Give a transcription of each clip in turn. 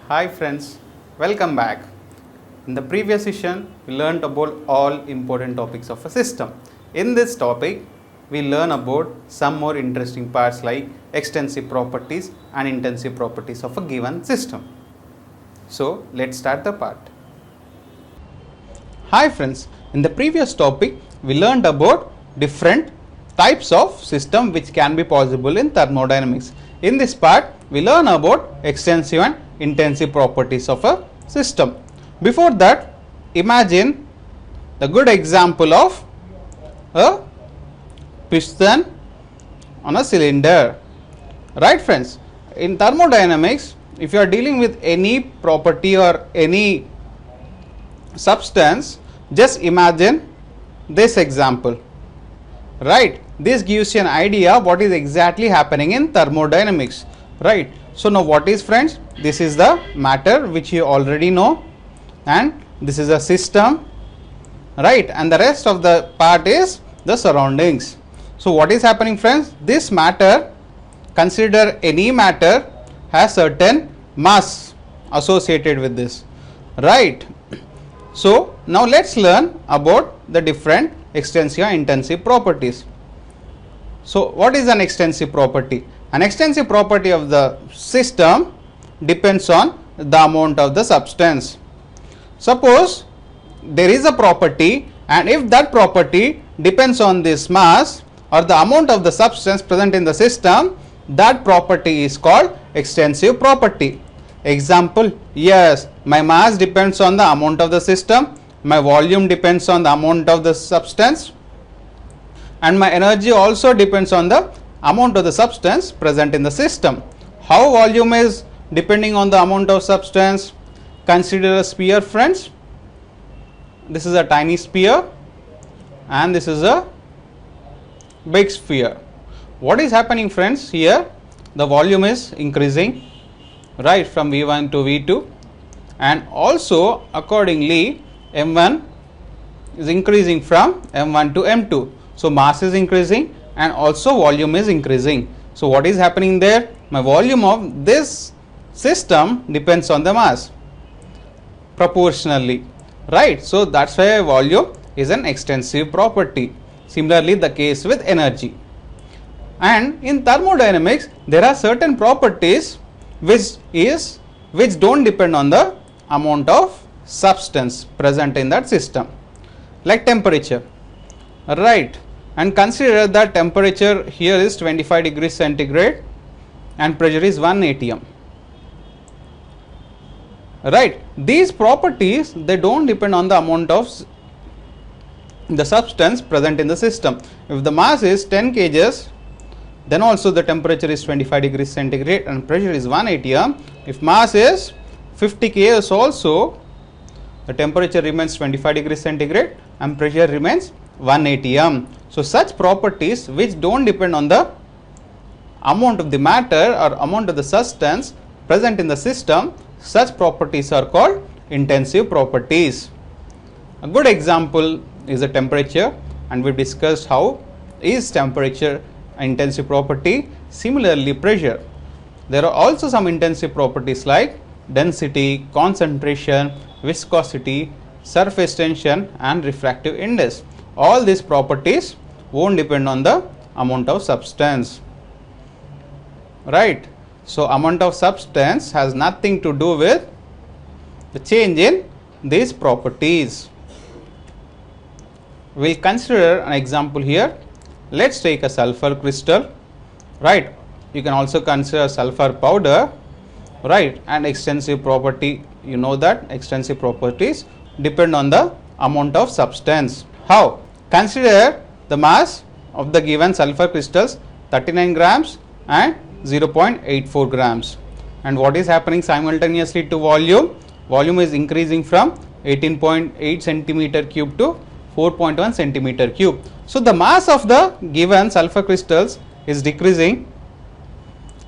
Hi friends, welcome back. In the previous session, we learned about all important topics of a system. In this topic, we learn about some more interesting parts like extensive properties and intensive properties of a given system. So, let's start the part. Hi friends, in the previous topic, we learned about different types of system which can be possible in thermodynamics. In this part, we learn about extensive and intensive properties of a system. Before that, imagine the good example of a piston on a cylinder. Right friends, in thermodynamics, if you are dealing with any property or any substance, just imagine this example. Right, this gives you an idea what is exactly happening in thermodynamics. Right, so now what is friends, this is the matter which you already know, and this is a system, right, and the rest of the part is the surroundings. So what is happening friends, this matter, consider any matter has certain mass associated with this, right. So now let's learn about the different extensive and intensive properties. So what is an extensive property? An extensive property of the system depends on the amount of the substance. Suppose there is a property, and if that property depends on this mass or the amount of the substance present in the system, that property is called extensive property. Example, yes, my mass depends on the amount of the system, my volume depends on the amount of the substance, and my energy also depends on the amount of the substance present in the system. How volume is depending on the amount of substance? Consider a sphere friends. This is a tiny sphere and this is a big sphere. What is happening friends here? The volume is increasing, right, from V1 to V2, and also accordingly M1 is increasing from M1 to M2. So mass is increasing and also volume is increasing. So what is happening there? My volume of this system depends on the mass proportionally, right. So that's why volume is an extensive property. Similarly the case with energy. And in thermodynamics there are certain properties which don't depend on the amount of substance present in that system, like temperature, right. And consider that temperature here is 25 degrees centigrade and pressure is 1 atm, right. These properties, they don't depend on the amount of the substance present in the system. If the mass is 10 kgs, then also the temperature is 25 degrees centigrade and pressure is 1 atm. If mass is 50 kgs also, the temperature remains 25 degrees centigrade and pressure remains 1 atm. So such properties which don't depend on the amount of the matter or amount of the substance present in the system, such properties are called intensive properties. A good example is the temperature, and we discussed how is temperature an intensive property. Similarly pressure. There are also some intensive properties like density, concentration, viscosity, surface tension and refractive index. All these properties won't depend on the amount of substance, right. So amount of substance has nothing to do with the change in these properties. We'll consider an example here. Let's take a sulfur crystal, right. You can also consider sulfur powder, right. And extensive property, you know that extensive properties depend on the amount of substance. How? Consider the mass of the given sulfur crystals 39 grams and 0.84 grams. And what is happening simultaneously to volume? Volume is increasing from 18.8 centimeter cube to 4.1 centimeter cube. So the mass of the given sulfur crystals is decreasing.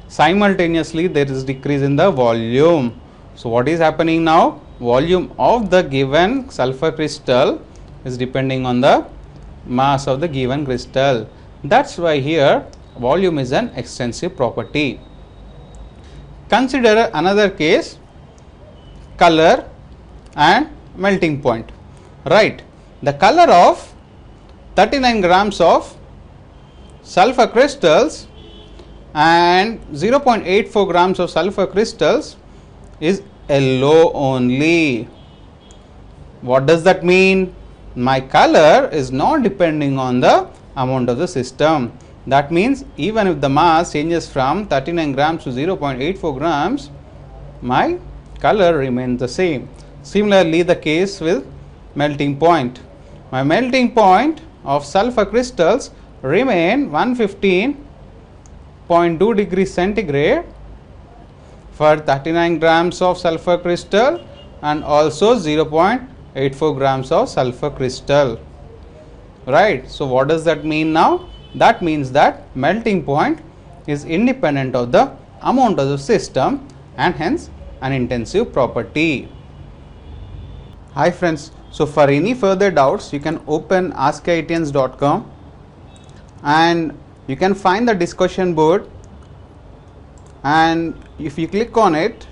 Simultaneously there is decrease in the volume. So what is happening now? Volume of the given sulfur crystal is depending on the mass of the given crystal. That's why here volume is an extensive property. Consider another case. color and melting point. Right. The color of 39 grams of sulfur crystals and 0.84 grams of sulfur crystals is yellow only. What does that mean? My color is not depending on the amount of the system. That means even if the mass changes from 39 grams to 0.84 grams, my color remains the same. Similarly, the case with melting point. My melting point of sulfur crystals remain 115.2 degrees centigrade for 39 grams of sulfur crystal and also 0.84 grams of sulfur crystal. Right. So, what does that mean now? That means that melting point is independent of the amount of the system and hence an intensive property. Hi friends. So, for any further doubts, you can open askIITians.com and you can find the discussion board, and if you click on it,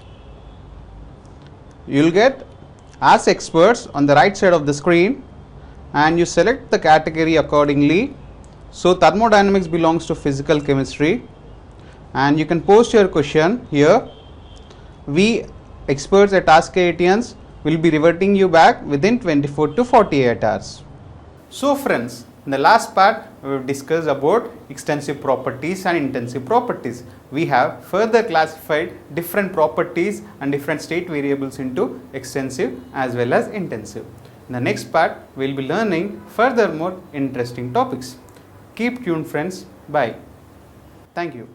you will get Ask Experts on the right side of the screen and you select the category accordingly. So, thermodynamics belongs to physical chemistry and you can post your question here. We experts at askIITians will be reverting you back within 24 to 48 hours. So friends, in the last part we have discussed about extensive properties and intensive properties. We have further classified different properties and different state variables into extensive as well as intensive. In the next part we will be learning further more interesting topics. Keep tuned friends. Bye. Thank you.